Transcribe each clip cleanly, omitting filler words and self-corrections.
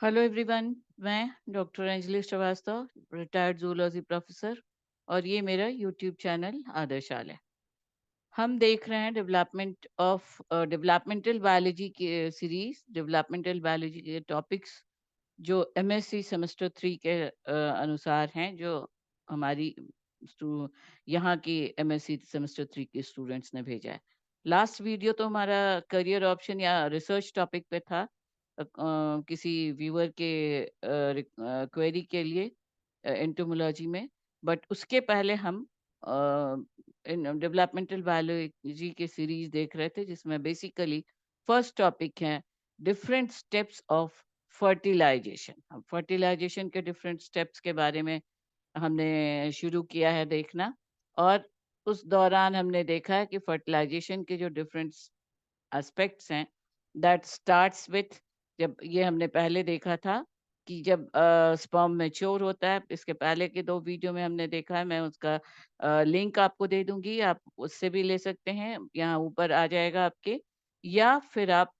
Hello everyone. मैं doctor Anjali Srivastava, retired zoology professor, और ये मेरा यूट्यूब चैनल आदर्शालय। हम देख रहे हैं डेवलपमेंटल बायोलॉजी की सीरीज, डेवलपमेंटल बायोलॉजी के टॉपिक्स जो एमएससी सेमेस्टर 3 के अनुसार हैं, जो हमारी स्टू- यहाँ की एमएससी सेमेस्टर 3 के स्टूडेंट्स ने भेजा है। लास्ट वीडियो तो हमारा करियर ऑप्शन या रिसर्च टॉपिक पे था, किसी व्यूअर के क्वेरी के लिए एंटोमोलॉजी में। बट उसके पहले हम इन डेवलपमेंटल बायोलॉजी की सीरीज देख रहे थे, जिसमें बेसिकली फर्स्ट टॉपिक है डिफरेंट स्टेप्स ऑफ फर्टिलाइजेशन। हम फर्टिलाइजेशन के डिफरेंट स्टेप्स के बारे में हमने शुरू किया है देखना। और उस दौरान हमने देखा है कि फर्टिलाइजेशन के जो डिफरेंट एस्पेक्ट्स हैं, दैट स्टार्ट्स विथ, जब ये हमने पहले देखा था कि जब स्पर्म मैच्योर होता है। इसके पहले के 2 वीडियो में हमने देखा है, मैं उसका लिंक आपको दे दूंगी, आप उससे भी ले सकते हैं, यहाँ ऊपर आ जाएगा आपके, या फिर आप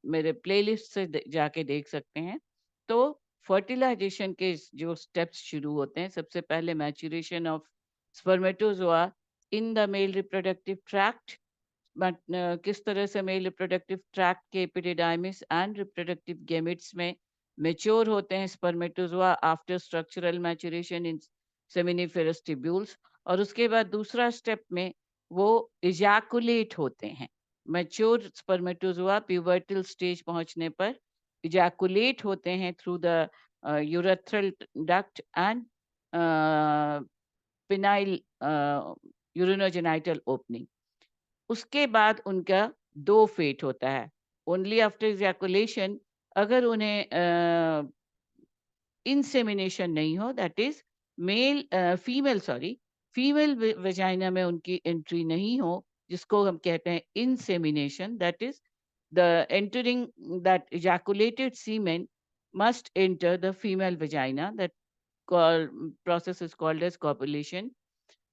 मेरे प्लेलिस्ट से जाके देख सकते हैं। तो फर्टिलाइजेशन के जो स्टेप्स शुरू होते हैं, सबसे पहले maturation of spermatozoa in the male reproductive tract. But किस तरह से मेल रिप्रोडक्टिव ट्रैक्ट के एपिडिडाइमिस एंड रिप्रोडक्टिव गैमेट्स में मेच्योर होते हैं स्पर्मेटोजोआ आफ्टर स्ट्रक्चरल मैच्योरेशन इन सेमिनिफेरस ट्यूब्यूल्स। और उसके बाद दूसरा स्टेप में वो इजैकुलेट होते हैं। मैच्योर स्पर्मेटोजोआ प्यूबर्टल स्टेज पहुंचने पर इजैकुलेट होते हैं through the urethral duct and phenyl urinogenital opening. उसके बाद उनका 2 फेट होता है। ओनली आफ्टर इजैकुलेशन, अगर उन्हें इंसेमिनेशन नहीं हो, दैट इज फीमेल वेजाइना में उनकी एंट्री नहीं हो, जिसको हम कहते हैं insemination, that is the entering that ejaculated semen must enter the female vagina, that process is called as copulation.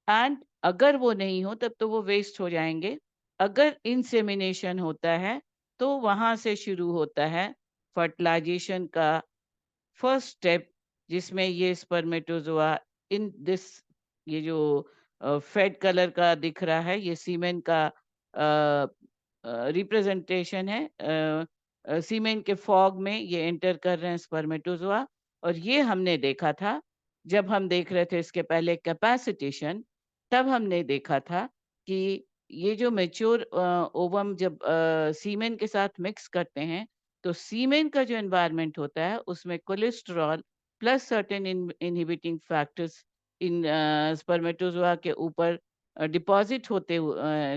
And अगर वो नहीं हो तब तो वो वेस्ट हो जाएंगे। अगर इंसेमिनेशन होता है तो वहां से शुरू होता है फर्टिलाइजेशन का फर्स्ट स्टेप, जिसमें ये स्पर्मेटोजोआ इन दिस, ये जो फेड कलर का दिख रहा है, ये सीमेन का रिप्रेजेंटेशन है। सीमेन के फॉग में ये एंटर कर रहे हैं स्पर्मेटोजोआ। और ये हमने देखा था जब हम देख रहे थे इसके पहले कैपेसिटेशन, तब हमने देखा था कि ये जो मेच्योर ओवम जब सीमेन के साथ मिक्स करते हैं, तो सीमेन का जो एनवायरनमेंट होता है उसमें cholesterol plus certain inhibiting factors in spermatozoa के ऊपर डिपॉजिट होते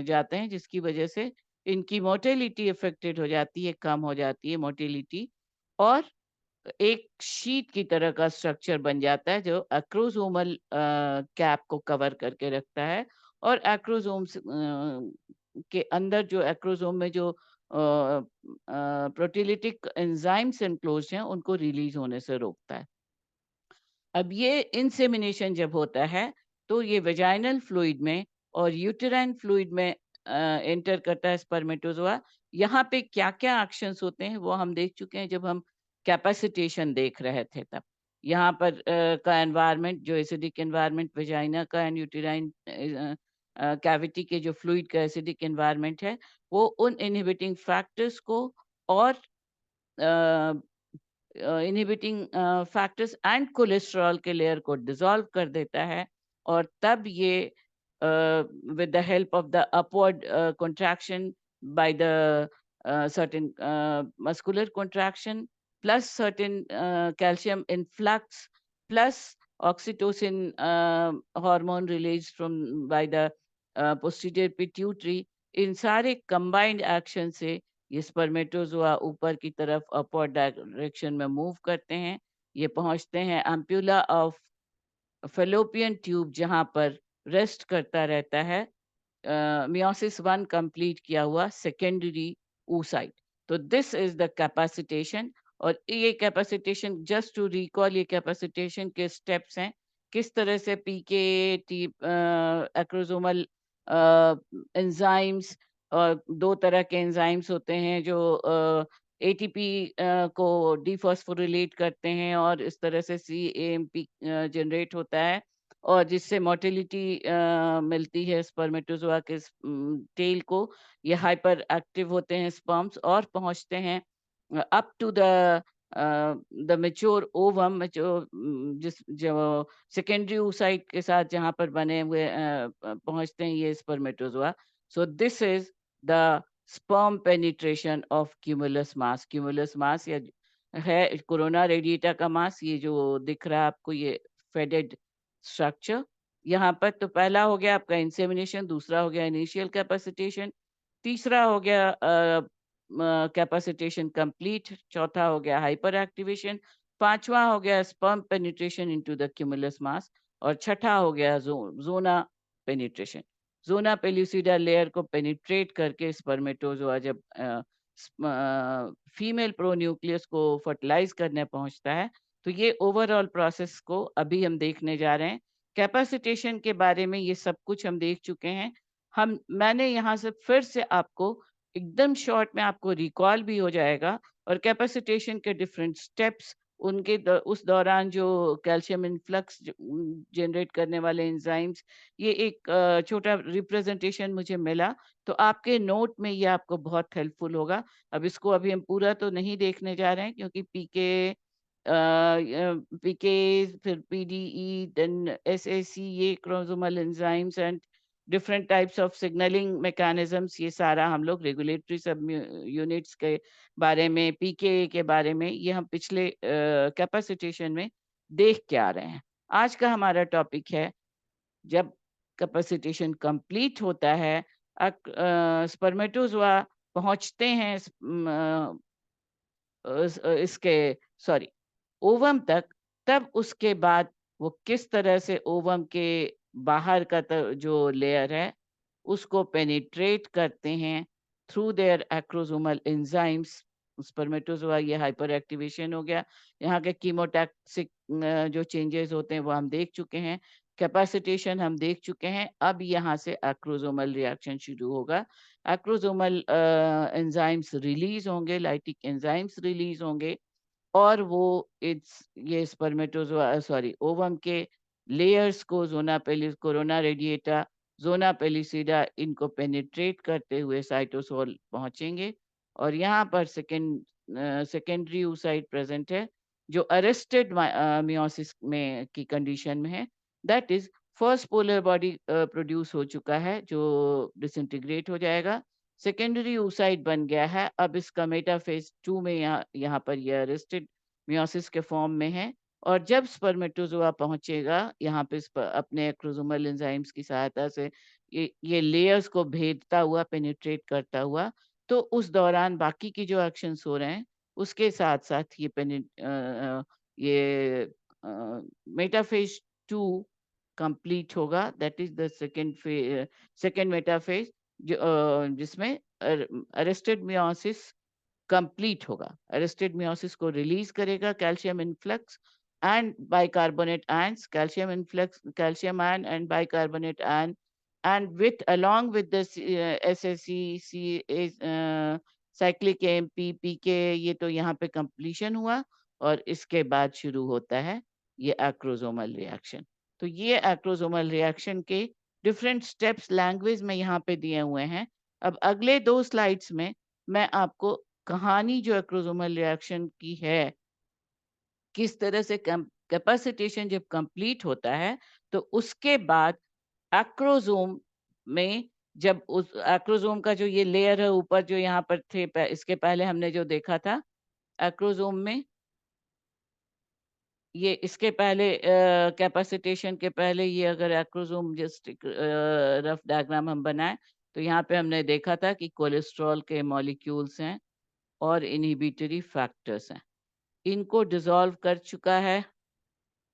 जाते हैं, जिसकी वजह से इनकी मोटेलिटी अफेक्टेड हो जाती है, कम हो जाती है मोटेलिटी। और एक शीट की तरह का स्ट्रक्चर बन जाता है जो एक्रोसोमल कैप को कवर करके रखता है। और एक्रोसोम के अंदर जो एक्रोसोम में जो प्रोटीलिटिक एंजाइम्स एनक्लोज्ड हैं, उनको रिलीज होने से रोकता है। अब ये इंसेमिनेशन जब होता है तो ये वेजाइनल फ्लूइड में और यूटेराइन फ्लूइड में एंटर करता है स्पर्मेटोजोआ। यहाँ पे क्या क्या एक्शंस होते हैं वो हम देख चुके हैं जब हम कैपेसिटेशन देख रहे थे तब। यहाँ पर का एनवायरनमेंट, जो एसिडिक एनवायरनमेंट वेजाइना का एंड यूटेराइन कैविटी के जो फ्लूइड का एसिडिक एनवायरनमेंट है, वो उन इनहिबिटिंग फैक्टर्स को और इनहिबिटिंग फैक्टर्स एंड कोलेस्ट्रॉल के लेयर को डिसॉल्व कर देता है। और तब ये with the help of the upward contraction by the certain muscular contraction plus certain calcium influx plus oxytocin hormone released from by the posterior pituitary, इन सारे combined action से ये स्पर्मेटोजोआ ऊपर की तरफ अपवर्ड डायरेक्शन में मूव करते हैं। ये पहुंचते हैं एम्प्यूला ऑफ फेलोपियन ट्यूब, जहां पर रेस्ट करता रहता है मियोसिस 1 कंप्लीट किया हुआ सेकेंडरी oocyte। तो दिस इज द कैपेसिटेशन। और ये कैपेसिटेशन, जस्ट टू रिकॉल, ये कैपेसिटेशन के स्टेप्स हैं, किस तरह से पीके टी एक्रोसोमल एंजाइम्स, और 2 तरह के एंजाइम्स होते हैं जो एटीपी को डिफॉस्फोरिलेट करते हैं और इस तरह से सीएएमपी जनरेट होता है और जिससे मोटिलिटी मिलती है स्पर्मेटोजोआ के टेल को। ये हाइपर एक्टिव होते हैं स्पर्म्स और पहुंचते हैं up to the mature ovum, जो जिस जो सेकेंडरी oocyte के साथ जहां पर बने हुए पहुंचते हैं ये spermatozoa. So this is the sperm penetration of cumulus mass. Cumulus mass या है कोरोना रेडिएटा का मास, ये जो दिख रहा है आपको, ये फेडेड स्ट्रक्चर। यहाँ पर तो पहला हो गया आपका इंसेमिनेशन, दूसरा हो गया इनिशियल कैपेसिटेशन, तीसरा हो गया कैपेसिटेशन कंप्लीट, चौथा हो गया हाइपर एक्टिवेशन, पांचवा हो गया sperm penetration into the cumulus mass और छठा हो गया zona penetration. Zona pellucida layer को पेनिट्रेट करके स्पर्मेटोजोआ जब फीमेल प्रोन्यूक्लियस को फर्टिलाइज करने पहुंचता है, तो ये ओवरऑल प्रोसेस को अभी हम देखने जा रहे हैं। कैपेसिटेशन के बारे में ये सब कुछ हम देख चुके हैं। मैंने यहाँ से फिर से आपको एकदम शॉर्ट में आपको रिकॉल भी हो जाएगा और कैपेसिटेशन के डिफरेंट स्टेप्स, उस दौरान जो कैल्शियम इनफ्लक्स जनरेट करने वाले एंजाइम्स, ये एक छोटा रिप्रेजेंटेशन मुझे मिला, तो आपके नोट में ये आपको बहुत हेल्पफुल होगा। अब इसको अभी हम पूरा तो नहीं देखने जा रहे हैं क्योंकि पीके फिर पीडीई देन एसएसी, ये chromosomal enzymes and different types of signalling mechanisms, ये सारा हम लोग रेगुलेटरी सब यूनिट्स के बारे में, पीके के बारे में, ये हम पिछले कैपेसिटेशन में देख के आ रहे हैं। आज का हमारा टॉपिक है जब कैपेसिटेशन कंप्लीट होता है, स्पर्मेटोजोआ पहुंचते हैं इसके सॉरी ओवम तक, तब उसके बाद वो किस तरह से ओवम के बाहर का जो लेयर है उसको पेनिट्रेट करते हैं through their acrosomal enzymes. Spermatozoa ये हाइपर एक्टिवेशन हो गया। यहाँ के कीमोटैक्सिक जो चेंजेस होते हैं वो हम देख चुके हैं, कैपेसिटेशन हम देख चुके हैं। अब यहाँ से एक्रोसोमल रिएक्शन शुरू होगा। एक्रोसोमल एंजाइम्स रिलीज होंगे, लाइटिक एंजाइम्स रिलीज होंगे और वो इट्स ये स्पर्मेटोजोआ सॉरी ओवम के लेयर्स को जोना पेलिस कोरोना रेडिएटा, जोना पेलिसिडा, इनको पेनिट्रेट करते हुए साइटोसोल पहुंचेंगे और यहाँ पर सेकेंडरी oocyte प्रेजेंट है जो अरेस्टेड मियोसिस में की कंडीशन में है। That is first polar body produce हो चुका है जो डिसइंटीग्रेट हो जाएगा, सेकेंडरी oocyte बन गया है। अब इसका मेटाफेज 2 में यहाँ पर ये अरेस्टेड मियोसिस के फॉर्म में है और जब स्पर्मेटोजोआ पहुंचेगा यहाँ पे अपने एक्रोसोमल एंजाइम्स की सहायता से ये लेयर्स को भेदता हुआ, पेनिट्रेट करता हुआ, तो उस दौरान बाकी की जो एक्शंस हो रहे हैं उसके साथ साथ ये मेटाफेज 2 कंप्लीट होगा। That is the second metaphase जिसमें अरेस्टेड मियोसिस कंप्लीट होगा। अरेस्टेड मियोसिस को रिलीज करेगा calcium influx and bicarbonate ions, calcium influx, calcium ion and bicarbonate ion, and with along with the SSC cyclic MP PK, ये तो यहाँ पे completion हुआ और इसके बाद शुरू होता है ये एक्रोसोमल रिएक्शन। तो ये एक्रोसोमल रिएक्शन के डिफरेंट स्टेप्स लैंग्वेज में यहाँ पे दिए हुए हैं। अब अगले 2 स्लाइड्स में मैं आपको कहानी जो एक्रोसोमल रिएक्शन की है, किस तरह से कैपेसिटेशन जब कंप्लीट होता है तो उसके बाद एक्रोसोम में, जब उस एक्रोसोम का जो ये लेयर है ऊपर जो यहाँ पर थे इसके पहले हमने जो देखा था एक्रोसोम में, ये इसके पहले कैपेसिटेशन के पहले ये अगर एक्रोसोम जस्ट रफ डायग्राम हम बनाए तो यहाँ पे हमने देखा था कि कोलेस्ट्रॉल के मॉलिक्यूल्स हैं और इनहिबिटरी फैक्टर्स हैं, इनको डिसॉल्व कर चुका है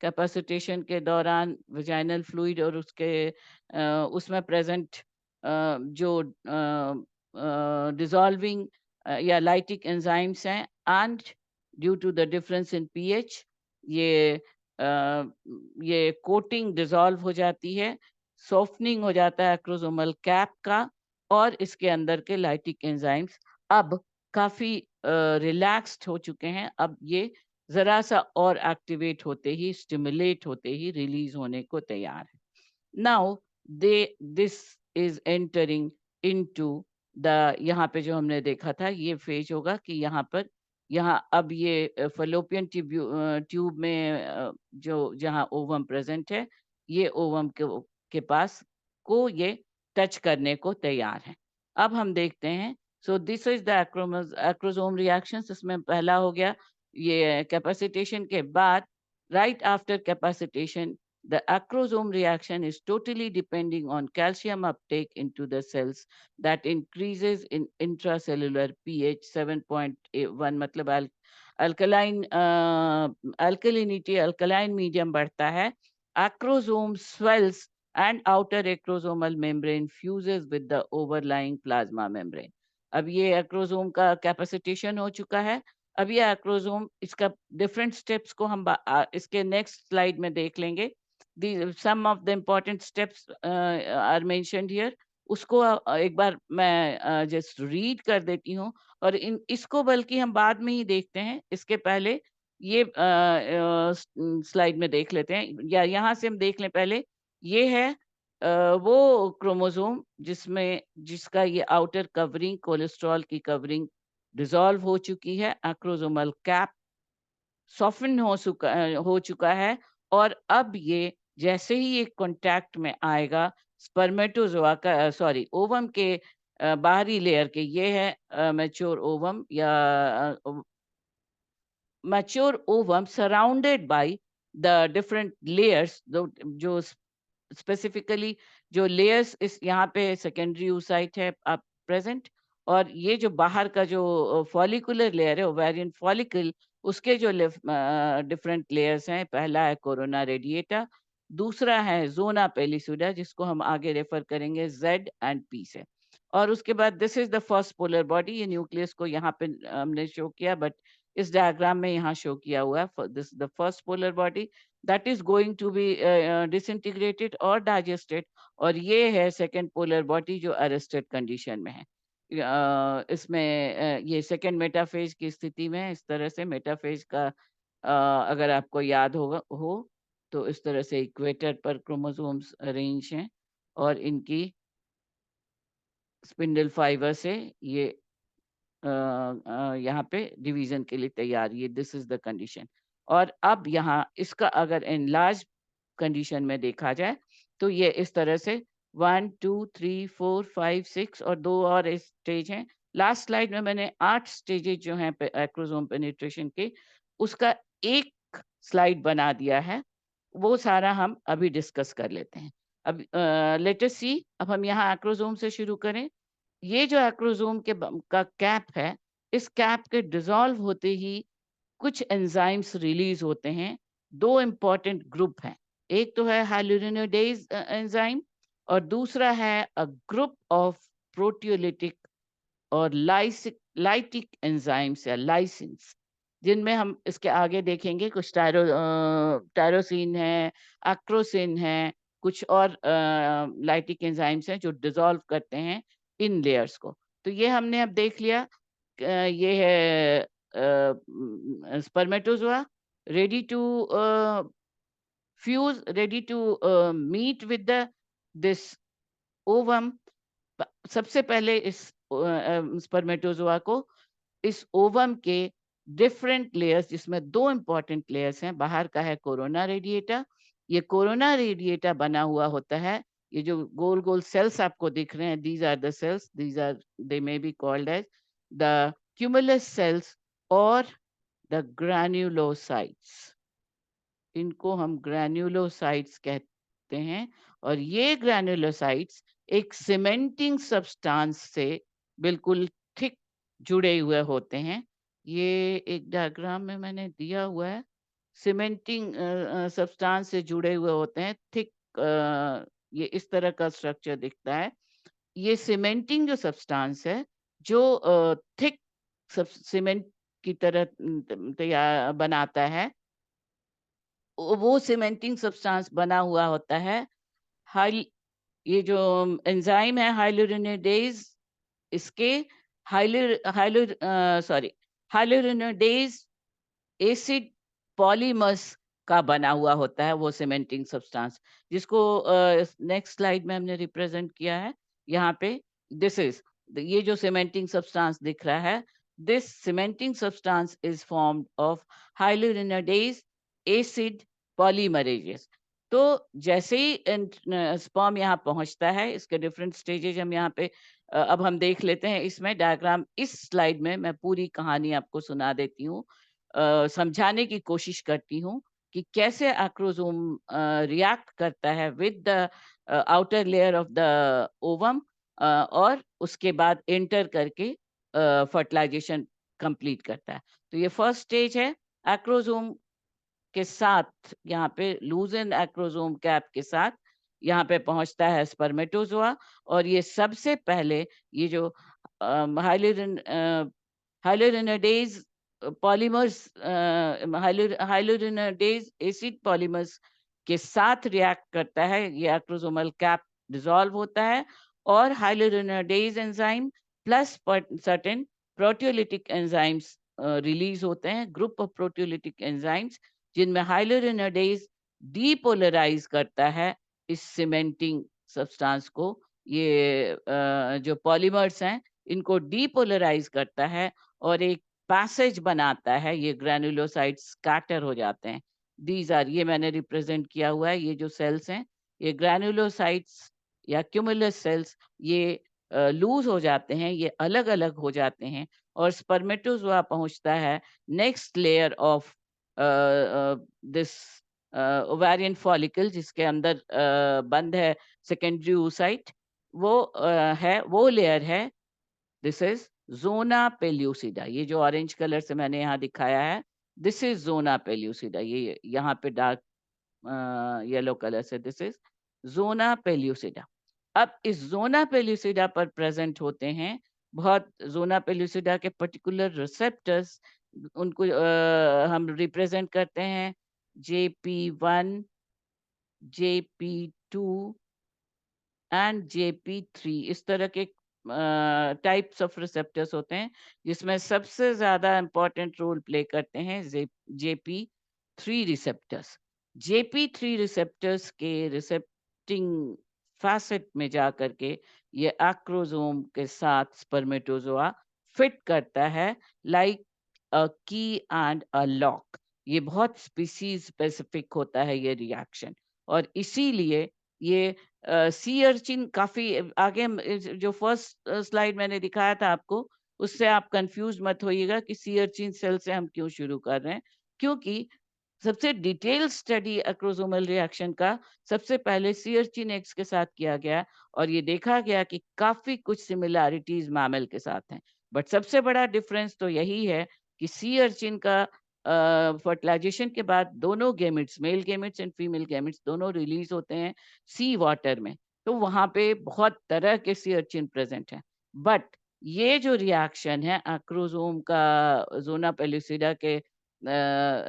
कैपेसिटेशन के दौरान वेजाइनल फ्लूइड और उसमें प्रेजेंट जो डिसॉल्विंग या लाइटिक एंजाइम्स हैं, and due to the difference in pH ये ये कोटिंग डिसॉल्व हो जाती है, सॉफ्टनिंग हो जाता है एक्रोसोमल कैप का और इसके अंदर के लाइटिक एंजाइम्स अब काफ़ी रिलैक्स्ड हो चुके हैं। अब ये ज़रा-सा और एक्टिवेट होते ही, स्टिमुलेट होते ही रिलीज़ होने को तैयार है। Now this is entering into the, यहाँ पे जो हमने देखा था ये फ़ेज़ होगा कि यहाँ पर, यहाँ अब ये फ़ैलोपियन ट्यूब में जो जहाँ ओवम प्रेज़ेंट है, ये ओवम के पास को ये टच करने को तैयार है। अब हम देखते हैं, so this is the acrosome reactions, इसमें पहला हो गया ये कैपेसिटेशन के बाद, right after capacitation the acrosome reaction is totally depending on calcium uptake into the cells that increases in intracellular pH 7.1, मतलब alkaline alkalinity, alkaline medium बढ़ता है, acrosome swells and outer acrosomal membrane fuses with the overlying plasma membrane. अब ये acrosome का capacitation हो चुका है। अब ये एक्रोसोम, इसका डिफरेंट स्टेप्स को हम इसके नेक्स्ट स्लाइड में देख लेंगे। some of the important steps are mentioned here, उसको एक बार मैं जस्ट रीड कर देती हूँ, और इन इसको बल्कि हम बाद में ही देखते हैं, इसके पहले ये स्लाइड में देख लेते हैं, या यहाँ से हम देख लें पहले। ये है वो क्रोमोसोम जिसमें जिसका ये आउटर कवरिंग, कोलेस्ट्रॉल की कवरिंग डिसॉल्व हो चुकी है, एक्रोसोमल कैप सॉफ्टन हो चुका है, और अब ये जैसे ही ये कॉन्टैक्ट में आएगा स्पर्मेटोज़ोआ का, सॉरी, ओवम के बाहरी लेयर के, ये है मैच्योर ओवम या mature ovum surrounded by the different layers, जो स्पेसिफिकली जो लेयर्स इस यहाँ पे सेकेंडरी oocyte है आप प्रेजेंट, और ये जो बाहर का जो फॉलिकुलर लेयर है, ओवेरियन फॉलिकल, उसके जो डिफरेंट लेयर्स हैं, पहला है कोरोना रेडिएटा, दूसरा है ज़ोना पेलिसुडा, जिसको हम आगे रेफर करेंगे Z एंड P से, और उसके बाद this is the first polar body. ये न्यूक्लियस को यहाँ पे हमने शो किया, बट इस डायग्राम में यहाँ शो किया हुआ है, this the first polar body that is going to be disintegrated or digested, और ये है सेकेंड पोलर बॉडी जो अरेस्टेड कंडीशन में है। इसमें ये सेकेंड मेटाफेज की स्थिति में है। इस तरह से मेटाफेज का अगर आपको याद होगा तो इस तरह से इक्वेटर पर क्रोमोसोम्स अरेंज हैं, और इनकी स्पिंडल फाइबर से ये यहाँ पे डिवीजन के लिए तैयार, ये दिस इज द कंडीशन। और अब यहाँ इसका अगर एनलार्ज कंडीशन में देखा जाए तो ये इस तरह से 1 2 3 4 5 6 और 2 और स्टेज हैं। लास्ट स्लाइड में मैंने 8 स्टेजेस जो हैं एक्रोसोम पेनिट्रेशन के, उसका एक स्लाइड बना दिया है, वो सारा हम अभी डिस्कस कर लेते हैं। अब लेट अस सी, अब हम यहाँ एक्रोसोम से शुरू करें। ये जो एक्रोसोम का कैप है, इस कैप के डिसॉल्व होते ही कुछ एंजाइम्स रिलीज होते हैं। दो इम्पोर्टेंट ग्रुप हैं, एक तो है हाइलुरिनोडेज एंजाइम, और दूसरा है अ ग्रुप ऑफ प्रोटियोलिटिक और लाइटिक एंजाइम्स या लाइसिन्स, जिनमें हम इसके आगे देखेंगे कुछ टायरोसिन है, एक्रोसिन है, कुछ और लाइटिक एंजाइम्स हैं जो डिसॉल्व करते हैं इन लेयर्स को। तो ये हमने अब देख लिया। ये है spermatozoa ready to fuse, ready to meet with the this ovum। सबसे पहले इस स्पर्मेटोजोआ को इस ओवम के डिफरेंट लेयर्स, जिसमें दो इंपॉर्टेंट लेयर्स हैं, बाहर का है कोरोना रेडिएटा, ये कोरोना रेडिएटा बना हुआ होता है, ये जो गोल गोल सेल्स आपको दिख रहे हैं, these are the cells, these are, they may be called as the cumulus cells और द ग्रैन्युलोसाइट्स। इनको हम ग्रैन्युलोसाइट्स कहते हैं, और ये ग्रैन्युलोसाइट्स एक सीमेंटिंग सब्सटेंस से बिल्कुल थिक जुड़े हुए होते हैं। ये एक डायग्राम में मैंने दिया हुआ है, सीमेंटिंग सब्सटेंस से जुड़े हुए होते हैं, थिक, ये इस तरह का स्ट्रक्चर दिखता है। ये सीमेंटिंग जो सब्सटेंस है, जो थिक सीमेंट की तरह तैयार बनाता है, वो सीमेंटिंग सब्सटेंस बना हुआ होता है। हाई ये जो एंजाइम है हाइलुरिनिडेज, इसके हाइलुरिनोडेज एसिड पॉलीमर्स का बना हुआ होता है वो सीमेंटिंग सब्सटेंस, जिसको नेक्स्ट स्लाइड में हमने रिप्रेजेंट किया है यहाँ पे। दिस इज, ये जो सीमेंटिंग सब्सटेंस दिख रहा है, this cementing substance is formed of hyaluronidase acid polymerases. तो जैसे ही स्पर्म यहाँ पहुंचता है, इसके डिफरेंट स्टेजेस हम यहाँ पे अब हम देख लेते हैं। इसमें डायग्राम इस स्लाइड में मैं पूरी कहानी आपको सुना देती हूँ, समझाने की कोशिश करती हूँ कि कैसे एक्रोसोम रिएक्ट करता है with the outer layer of the ovum, और उसके बाद एंटर करके फर्टिलाइजेशन कंप्लीट करता है। तो ये फर्स्ट स्टेज है। एक्रोसोम के साथ यहाँ पे लूजन एक्रोसोम कैप के साथ यहाँ पे पहुंचता है स्पर्मेटोजोआ, और ये सबसे पहले ये जो हाइलोरिन हाइलोरिनोडेज पॉलीमर्स, हाइलोरिनोडेज एसिड पॉलीमर्स के साथ रिएक्ट करता है। ये एक्रोसोमल कैप डिसॉल्व होता है, और hyaluronidase enzyme plus certain proteolytic enzymes release होते हैं, ग्रुप ऑफ प्रोटियोलिटिक एंजाइम्स, जिनमें हाइलोरिनोडेज डीपोलराइज करता है इस सीमेंटिंग सब्सटेंस को। ये जो पॉलीमर्स हैं इनको डीपोलराइज करता है और एक पैसेज बनाता है, ये ग्रैन्युलोसाइट्स स्कैटर हो जाते हैं। दीज आर, ये मैंने रिप्रेजेंट किया हुआ है, ये जो सेल्स हैं ये ग्रैन्युलोसाइट्स या क्यूमुलस सेल्स, ये लूज हो जाते हैं, ये अलग अलग हो जाते हैं, और स्पर्मेटोजोआ पहुंचता है next layer of this ovarian follicle, जिसके अंदर बंद है सेकेंडरी oocyte। वो है, वो लेयर है, दिस इज जोना पेल्यूसिडा। ये जो ऑरेंज कलर से मैंने यहाँ दिखाया है, दिस इज जोना पेल्यूसिडा। ये यहाँ पे डार्क येलो कलर से, दिस इज जोना पेल्यूसिडा। अब इस जोना पेल्यूसिडा पर प्रेजेंट होते हैं बहुत जोना पेल्यूसिडा के पर्टिकुलर रिसेप्टर्स, उनको हम रिप्रेजेंट करते हैं JP1, JP2 एंड JP3। इस तरह के टाइप्स ऑफ रिसेप्टर्स होते हैं, जिसमें सबसे ज्यादा इंपॉर्टेंट रोल प्ले करते हैं JP3 रिसेप्टर्स। JP3 रिसेप्टर्स के रिसेप्टिंग फैसेट में जा करके ये एक्रोसोम के साथ स्पर्मेटोजोआ फिट करता है लाइक अ की एंड अ लॉक। ये बहुत स्पीसीज स्पेसिफिक होता है ये रिएक्शन, और इसीलिए ये सी अर्चिन काफी आगे जो फर्स्ट स्लाइड मैंने दिखाया था आपको, उससे आप कंफ्यूज मत होइएगा कि सी अर्चिन सेल से हम क्यों शुरू कर रहे हैं, क्योंकि सबसे डिटेल स्टडी एक्रोसोमल रिएक्शन का सबसे पहले सी अर्चिन एग्स के साथ किया गया, और ये देखा गया कि काफी कुछ सिमिलैरिटीज मैमल के साथ हैं। बट सबसे बड़ा डिफरेंस तो यही है कि सी अर्चिन का फर्टिलाइजेशन के बाद दोनों gametes, male gametes and female gametes, दोनों रिलीज होते हैं सी वाटर में। तो वहां पे बहुत तरह के सी अर्चिन प्रेजेंट हैं। बट ये जो रिएक्शन है एक्रोसोम का जोना पेलुसिडा के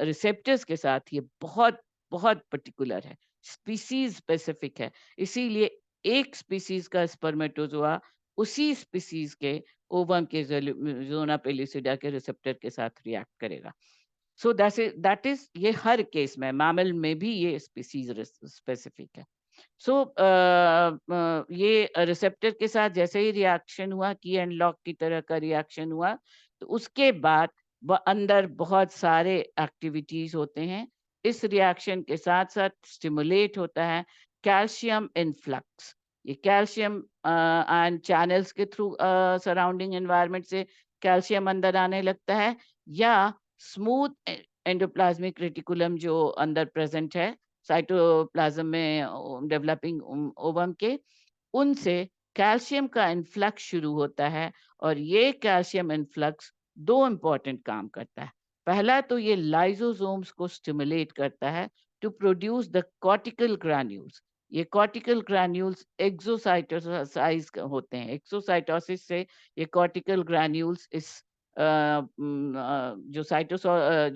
रिसेप्टर्स के साथ, ये बहुत बहुत पर्टिकुलर है, स्पीसीज स्पेसिफिक है। इसीलिए एक स्पीसीज का स्पर्मेटोजोआ उसी स्पीसीज के ओवम के जोना पेलुसिडा के रिसेप्टर के साथ रिएक्ट करेगा। सो दैट इज, ये हर केस में, मैमल में भी ये स्पीसीज स्पेसिफिक है। सो ये रिसेप्टर के साथ जैसे ही रिएक्शन हुआ, की एंड लॉक की तरह का रिएक्शन हुआ, तो उसके बाद अंदर बहुत सारे एक्टिविटीज होते हैं। इस रिएक्शन के साथ साथ स्टिमुलेट होता है कैल्शियम इनफ्लक्स। ये कैल्शियम आयन चैनल्स के थ्रू सराउंडिंग एनवायरनमेंट से कैल्शियम अंदर आने लगता है, या स्मूथ एंडोप्लाज्मिक रेटिकुलम जो अंदर प्रेजेंट है साइटोप्लाज्म में डेवलपिंग ओवम के, उनसे कैल्शियम का इन्फ्लक्स शुरू होता है। और ये कैल्शियम इन्फ्लक्स दो इंपॉर्टेंट काम करता है। पहला तो ये लाइसोसोम्स को स्टिमुलेट करता है to produce the cortical granules. ये कॉर्टिकल ग्रैन्यूल्स एक्सोसाइटोसाइज होते हैं। एक्सोसाइटोसिस से ये कॉर्टिकल ग्रैन्यूल्स इस जो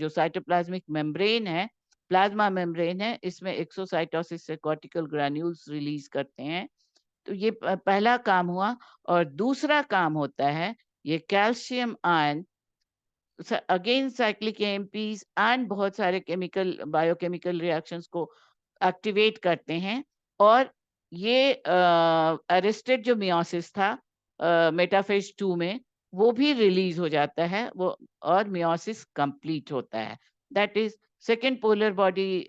साइटोप्लाज्मिक मेम्ब्रेन है, प्लाज्मा मेम्ब्रेन है, इसमें एक्सोसाइटोसिस से कॉर्टिकल ग्रैन्यूल्स रिलीज करते हैं। तो ये पहला काम हुआ। और दूसरा काम होता है ये calcium ion again cyclic AMPs and बहुत सारे केमिकल बायोकेमिकल रिएक्शंस को एक्टिवेट करते हैं, और ये अरेस्टेड जो मियोसिस था मेटाफेज 2 में, वो भी रिलीज हो जाता है वो, और मियोसिस कंप्लीट होता है। That is second polar body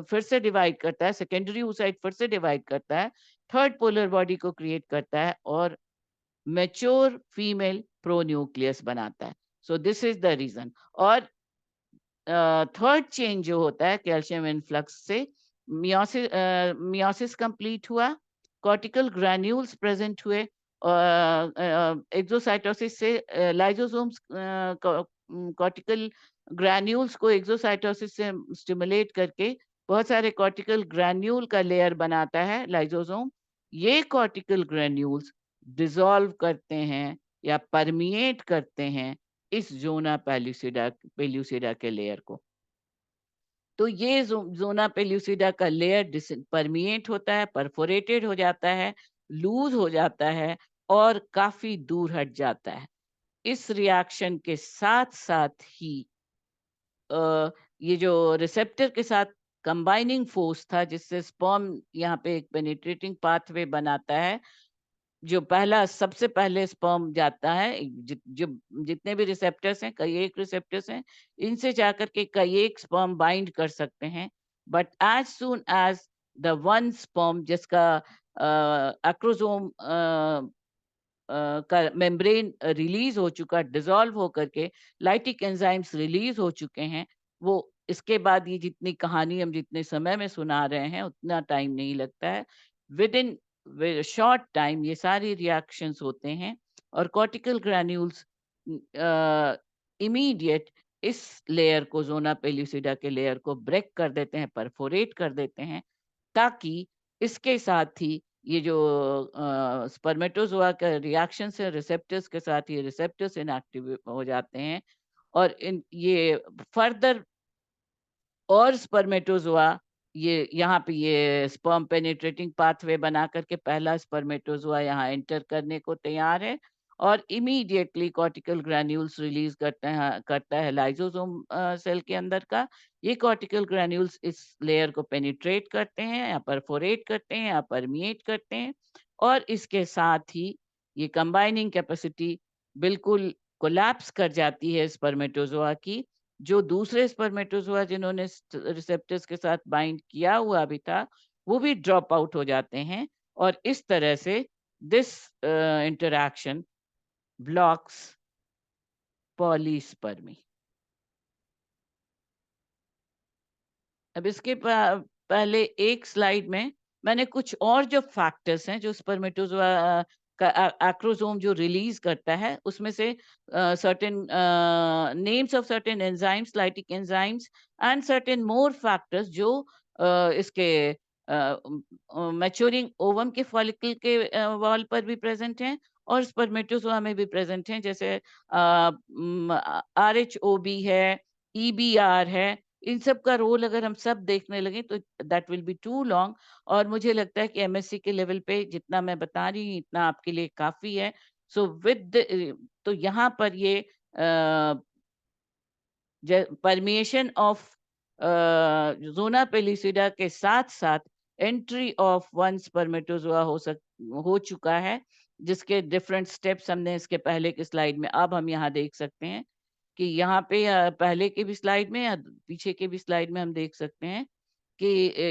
फिर से डिवाइड करता है, सेकेंडरी oocyte फिर से डिवाइड करता है, थर्ड पोलर बॉडी को क्रिएट करता है और मैच्योर फीमेल प्रोन्यूक्लियस बनाता है। So this is the reason. और थर्ड चेंज जो होता है कैल्शियम इनफ्लक्स से, मियोसिस कंप्लीट हुआ, कॉर्टिकल ग्रैन्यूल्स प्रेजेंट हुए, एक्सोसाइटोसिस से लाइसोसोम्स कॉर्टिकल ग्रैन्यूल्स को एक्सोसाइटोसिस से स्टिमुलेट करके बहुत सारे कॉर्टिकल ग्रैन्यूल का लेयर बनाता है लाइसोसोम। ये कॉर्टिकल ग्रैन्यूल्स डिसॉल्व करते हैं या परमिएट करते हैं इस जोना पेल्यूसिडा के लेयर को। तो ये जोना पेल्यूसिडा का लेयर परमिएट होता है, परफोरेटेड हो जाता है, लूज हो जाता है और काफी दूर हट जाता है। इस रिएक्शन के साथ साथ ही ये जो रिसेप्टर के साथ कंबाइनिंग फोर्स था, जिससे स्पर्म यहाँ पे एक पेनिट्रेटिंग पाथवे बनाता है, जो पहला सबसे पहले स्पर्म जाता है, जो जितने भी रिसेप्टर्स हैं, कई एक रिसेप्टर्स हैं, इनसे जाकर के कई एक स्पर्म बाइंड कर सकते हैं। But as soon as the one sperm जिसका एक्रोसोम का मेम्ब्रेन रिलीज हो चुका, डिसॉल्व होकर के लाइटिक एंजाइम्स रिलीज हो चुके हैं, वो इसके बाद ये जितनी कहानी हम जितने समय में सुना रहे हैं उतना टाइम नहीं लगता है। विद इन शॉर्ट टाइम ये सारी रिएक्शंस होते हैं और कॉर्टिकल ग्रैन्यूल्स इमीडिएट इस लेयर को, जोना पेल्यूसिडा के लेयर को ब्रेक कर देते हैं, परफोरेट कर देते हैं, ताकि इसके साथ ही ये जो स्पर्मेटोजोआ का रिएक्शन से रिसेप्टर्स के साथ ये रिसेप्टर्स इनएक्टिव हो जाते हैं, और इन ये फर्दर और स्पर्मेटोजोआ ये यहाँ पे ये स्पर्म पेनिट्रेटिंग पाथवे बना करके पहला स्पर्मेटोजोआ यहाँ एंटर करने को तैयार है, और इमीडिएटली कॉर्टिकल ग्रैन्यूल्स रिलीज करता है लाइसोसोम सेल के अंदर का। ये कॉर्टिकल ग्रैन्यूल्स इस लेयर को पेनिट्रेट करते हैं या परफोरेट करते हैं या परमिएट करते हैं, और इसके साथ ही ये कंबाइनिंग कैपेसिटी बिल्कुल कोलैप्स कर जाती है स्पर्मेटोजोआ की। जो दूसरे स्पर्मेटोजोआ जिन्होंने रिसेप्टर्स के साथ बाइंड किया हुआ भी था, वो भी ड्रॉप आउट हो जाते हैं, और इस तरह से दिस इंटरैक्शन ब्लॉक्स पॉलीस्पर्मी। अब इसके पहले एक स्लाइड में मैंने कुछ और जो फैक्टर्स हैं जो स्पर्मेटोजोआ का एक्रोसोम जो रिलीज करता है, उसमें से certain names of certain enzymes, lytic enzymes and certain more factors जो इसके मैच्योरिंग ओवम के फॉलिकल के वॉल पर भी प्रेजेंट हैं और स्पर्मेटोजोआ में भी प्रेजेंट हैं, जैसे RHOB है, EBR है। इन सब का रोल अगर हम सब देखने लगे तो that will be too long, और मुझे लगता है कि MSc के लेवल पे जितना मैं बता रही हूँ इतना आपके लिए काफी है। सो तो यहाँ पर ये परमिएशन ऑफ जोना पेलिसिडा के साथ साथ एंट्री ऑफ वन स्पर्मेटोजोआ हो चुका है, जिसके डिफरेंट स्टेप्स हमने इसके पहले की स्लाइड में, अब हम यहाँ देख सकते हैं कि यहाँ पे पहले की भी स्लाइड में या पीछे के भी स्लाइड में हम देख सकते हैं कि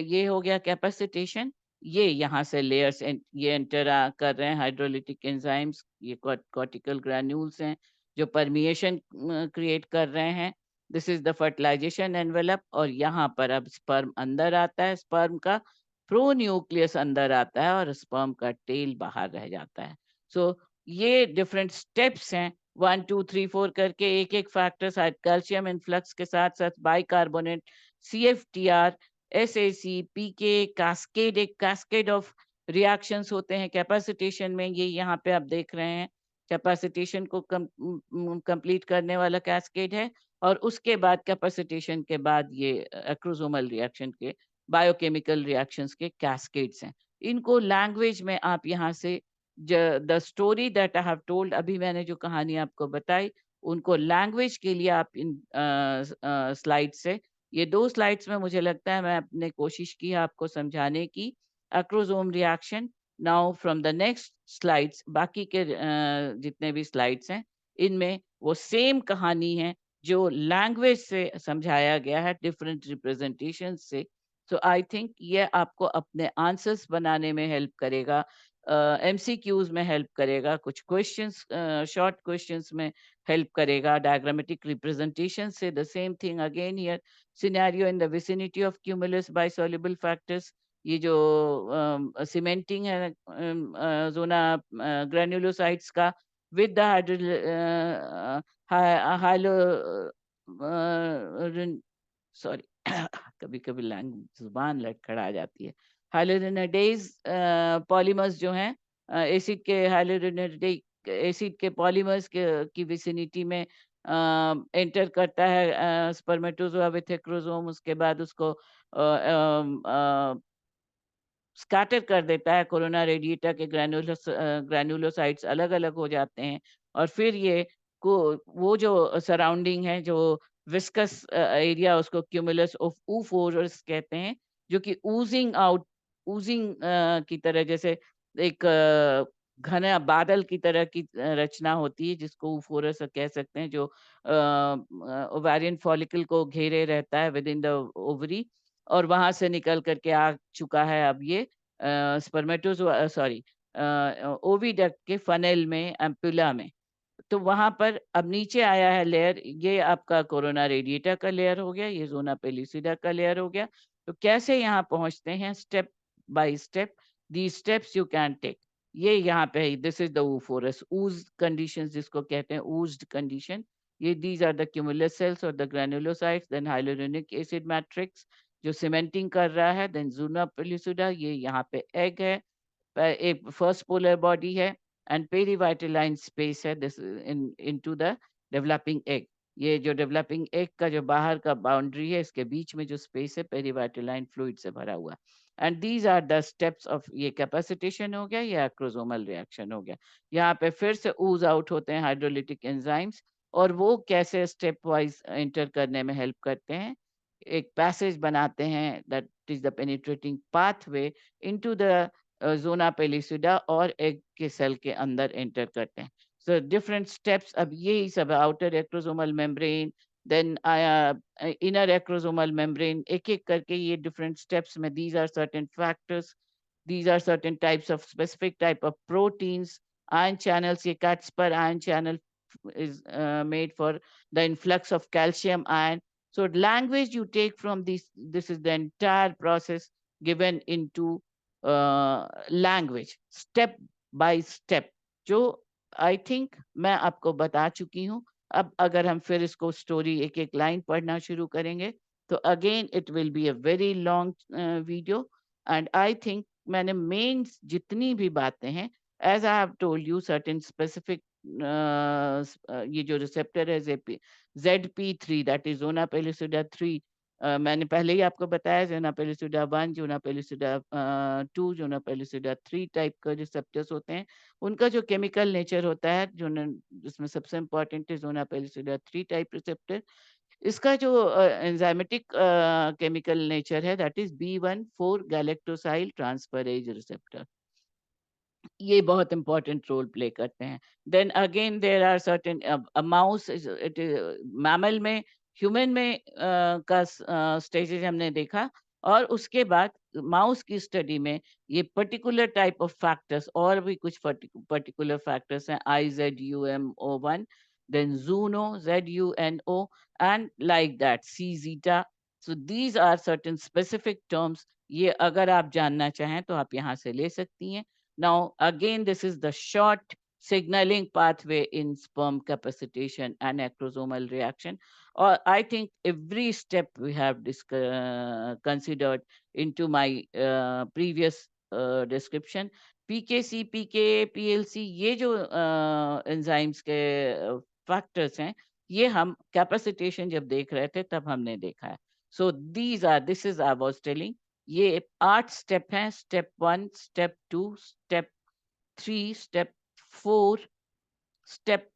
ये हो गया कैपेसिटेशन। ये यहाँ से लेयर्स ये एंटर कर रहे हैं हाइड्रोलिटिक एंजाइम्स, ये कॉर्टिकल ग्रैन्यूल्स हैं जो परमिएशन क्रिएट कर रहे हैं। This is the fertilization envelope, और यहाँ पर अब स्पर्म अंदर आता है, स्पर्म का प्रोन्यूक्लियस अंदर आता है और स्पर्म का टेल बाहर रह जाता है। सो ये डिफरेंट स्टेप्स हैं, 1 2 3 4 करके एक एक फैक्टर्स, कैल्शियम इनफ्लक्स के साथ साथ bicarbonate, CFTR, SAC, PK, cascade, एक कैस्केड ऑफ रिएक्शंस होते हैं कैपेसिटेशन में, ये यहाँ पे आप देख रहे हैं कैपेसिटेशन को कंप्लीट करने वाला कैस्केड है, और उसके बाद कैपेसिटेशन के बाद ये एक्रोसोमल रिएक्शन के बायोकेमिकल रिएक्शंस के कैस्केड्स हैं। इनको लैंग्वेज में आप यहाँ से the story that I have told, अभी मैंने जो कहानी आपको बताई, उनको लैंग्वेज के लिए आप इन स्लाइड से, ये 2 स्लाइड्स में मुझे लगता है मैं अपने कोशिश की है आपको समझाने की, acrosome reaction. Now from the next slides, बाकी के जितने भी स्लाइड्स हैं, इनमें वो सेम कहानी है जो लैंग्वेज से समझाया गया है, डिफरेंट रिप्रेजेंटेशन से। सो आई थिंक ये आपको अपने आंसर्स बनाने में हेल्प करेगा, एमसीक्यूज में हेल्प करेगा, कुछ क्वेश्चंस, शॉर्ट क्वेश्चंस में हेल्प करेगा, डायग्रामेटिक रिप्रेजेंटेशन से the same thing again here, scenario in the vicinity of cumulus by soluble factors, ये जो सीमेंटिंग है जोना ग्रेन्युलोसाइट्स का विद द हाइड्रो, सॉरी कभी कभी लैंग जुबान लड़खड़ा जाती है, हाइलोरिनेडेज पॉलीमर्स जो हैं, एसिड के हाइलोरिनेडिक एसिड के पॉलीमर्स के की विसिनिटी में एंटर करता है स्पर्मेटोजोआ विथ हेक्रोसोम, उसके बाद उसको स्कैटर कर देता है, कोरोना रेडिएटा के ग्रैन्युलोसाइट्स अलग अलग हो जाते हैं, और फिर ये को वो जो सराउंडिंग है, जो विस्कस एरिया, उसको क्यूमुलस ऑफ ऊफोरस कहते हैं, जो कि ऊजिंग आउट, ऊजिंग की तरह, जैसे एक घना बादल की तरह की रचना होती है, जिसको ऊफोरस कह सकते हैं, जो ओवेरियन फॉलिकल को घेरे रहता है विद इन द ओवरी, और वहां से निकल करके आ चुका है अब ये स्पर्मेटोजोआ, सॉरी, ओविडक्ट के फनेल में, एम्पुला में। तो वहां पर अब नीचे आया है लेयर, ये आपका कोरोना रेडिएटा का लेयर हो गया, ये जोना पेलिसिडा का लेयर हो गया। तो कैसे यहाँ पहुंचते हैं, step by step, the steps you can take, ये यहाँ पे, this is the oophorus ooze conditions, जिसको कहते हैं ऊज्ड कंडीशन। ये these are the cumulus cells और the granulocytes, then hyaluronic acid matrix जो सीमेंटिंग कर रहा है, देन जूना पेलिसिडा, ये यहाँ पे एग है, एक फर्स्ट पोलर बॉडी है, एंड पेरीवाइटलाइन स्पेस है this in into the developing egg. ये जो डेवलपिंग एग का जो बाहर का बाउंड्री है, इसके बीच में जो स्पेस है, पेरीवाइटलाइन फ्लूइड से भरा हुआ। And these are the steps of, ये कैपेसिटेशन हो गया, ये एक्रोसोमल रिएक्शन हो गया। यहाँ पे फिर से ऊज आउट होते हैं हाइड्रोलिटिक एंजाइम्स, और वो कैसे स्टेप वाइज एंटर करने में हेल्प करते हैं, एक पैसेज बनाते हैं, that is the penetrating pathway into the zona pellucida, और एग के सेल के अंदर एंटर करते हैं। सो डिफरेंट स्टेप्स, अब यही सब, outer acrosomal membrane, then inner acrosomal membrane, एक एक करके ये डिफरेंट स्टेप्स में, these are certain factors, these are certain types of specific type of proteins, ion channels, ये Caspar ion channel is made for the influx of calcium ion. So language you take from this is the entire process given into language, step by step, जो I think मैं आपको बता चुकी हूँ। अब अगर हम फिर इसको स्टोरी एक एक लाइन पढ़ना शुरू करेंगे, तो again it will be a very long video, and I think मैंने मेन जितनी भी बातें हैं, as I have told you certain specific, ये जो रिसेप्टर है ZP3, that is zona pellucida 3, मैंने पहले ही आपको बताया, zona pellucida 1, zona pellucida 2, zona pellucida 3 type का रिसेप्टर्स होते हैं। उनका जो केमिकल नेचर होता है, जो जिसमें सबसे इम्पोर्टेंट है जोना पेलिसिडा 3 टाइप रिसेप्टर, इसका जो एंजाइमेटिक केमिकल नेचर है, that is B14 galactosyl transferase receptor, ये बहुत इंपॉर्टेंट रोल प्ले करते हैं। Then again there are certain, mouse, it mammal में, ह्यूमन में का स्टेजेस हमने देखा, और उसके बाद माउस की स्टडी में ये पर्टिकुलर टाइप ऑफ फैक्टर्स, और भी कुछ पर्टिकुलर फैक्टर्स हैं, IZUMO1, then Juno ZUNO, and like that C zeta। So these are certain specific terms, ये अगर आप जानना चाहें तो आप यहाँ से ले सकती हैं। Now, again, this is the short signaling pathway in sperm capacitation and acrosomal reaction. Or I think every step we have considered into my previous description. PKC, PKA, PLC, ये जो enzymes के factors हैं, ये हम capacitation जब देख रहे थे तब हमने देखा है। So this is I was telling, ये 8 स्टेप हैं, step 1, step 2, step 3, step 4, step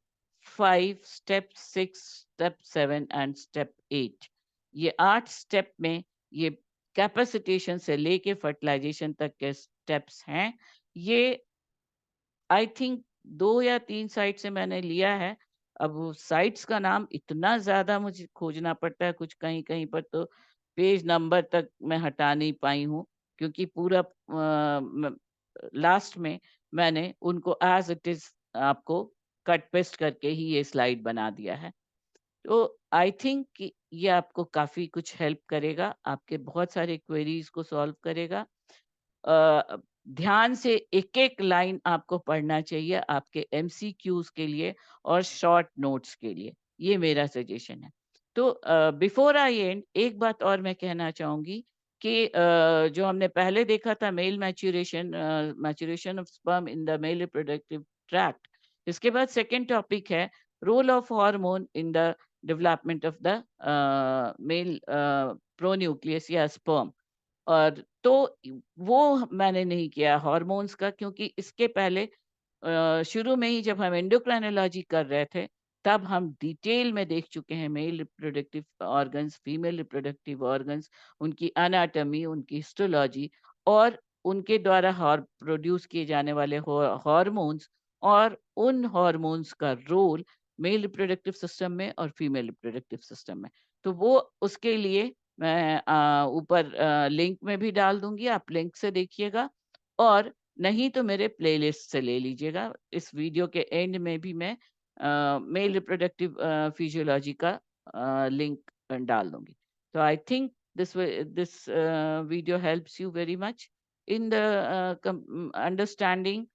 5, step 6, step 7 and step 8। ये 8 स्टेप में ये कैपेसिटेशन से लेके फर्टिलाइजेशन तक के स्टेप्स हैं। ये आई थिंक 2 या 3 साइट से मैंने लिया है। अब वो साइट्स का नाम इतना ज़्यादा मुझे खोजना पड़ता है, कुछ कहीं-कहीं पर तो पेज नंबर तक मैं हटा नहीं पाई हूँ, क्योंकि पूरा लास्ट में मैंने उनको एज़ इट इज़ आपको कट पेस्ट करके ही ये स्लाइड बना दिया है। तो आई थिंक कि ये आपको काफ़ी कुछ हेल्प करेगा, आपके बहुत सारे क्वेरीज़ को सॉल्व करेगा। अ, ध्यान से एक-एक लाइन आपको पढ़ना चाहिए आपके एमसीक्यूज़ के लिए और शॉर्ट नोट्स के लिए। ये मेरा सजेशन है। तो बिफोर आई एंड एक बात और मैं कहना चाहूँगी कि जो हमने पहले देखा था male maturation of sperm in the male reproductive tract. इसके बाद सेकंड टॉपिक है role of hormone in the development of the male pronucleus या स्पर्म। और तो वो मैंने नहीं किया हॉर्मोन्स का, क्योंकि इसके पहले शुरू में ही जब हम एंडोक्राइनोलॉजी कर रहे थे, तब हम डिटेल में देख चुके हैं male reproductive organs, female reproductive organs, उनकी एनाटॉमी, उनकी हिस्टोलॉजी और उनके द्वारा प्रोड्यूस किए जाने वाले हार्मोन्स और उन हार्मोन्स का रोल मेल रिप्रोडक्टिव सिस्टम में और फीमेल रिप्रोडक्टिव सिस्टम में। तो वो उसके लिए मैं ऊपर लिंक में भी डाल दूँगी, आप लिंक से देखिएगा और नहीं तो मेरे प्लेलिस्ट से ले लीजिएगा। इस वीडियो के एंड में भी मैं मेल रिप्रोडक्टिव फिजियोलॉजी का लिंक डाल दूँगी। तो I think this video helps you very much in the understanding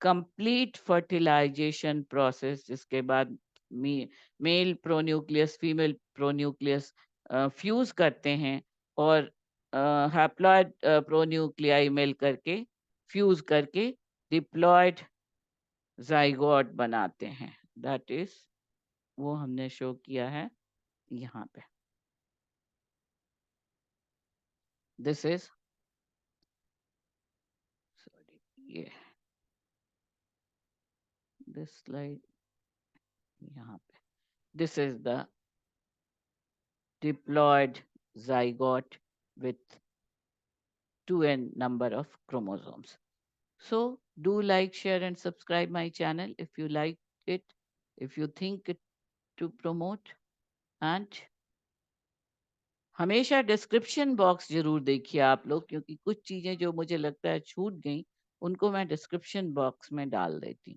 complete fertilization process, जिसके बाद मी male pronucleus, female pronucleus fuse करते हैं और हैप्लॉइड प्रोन्यूक्लियाई मेल करके फ्यूज़ करके डिप्लॉयड ज़ाइगोट बनाते हैं। दैट इज़ वो हमने शो किया है यहाँ पे। दिस इज़ सॉरी ये दिस स्लाइड यहाँ पे। This is the diploid zygote with 2n number of chromosomes. So do like, share and subscribe my channel if you like it, if you think it to promote, and हमेशा description box ज़रूर देखिए आप लोग, क्योंकि कुछ चीज़ें जो मुझे लगता है छूट गई, उनको मैं डिस्क्रिप्शन बॉक्स में डाल देती हूँ।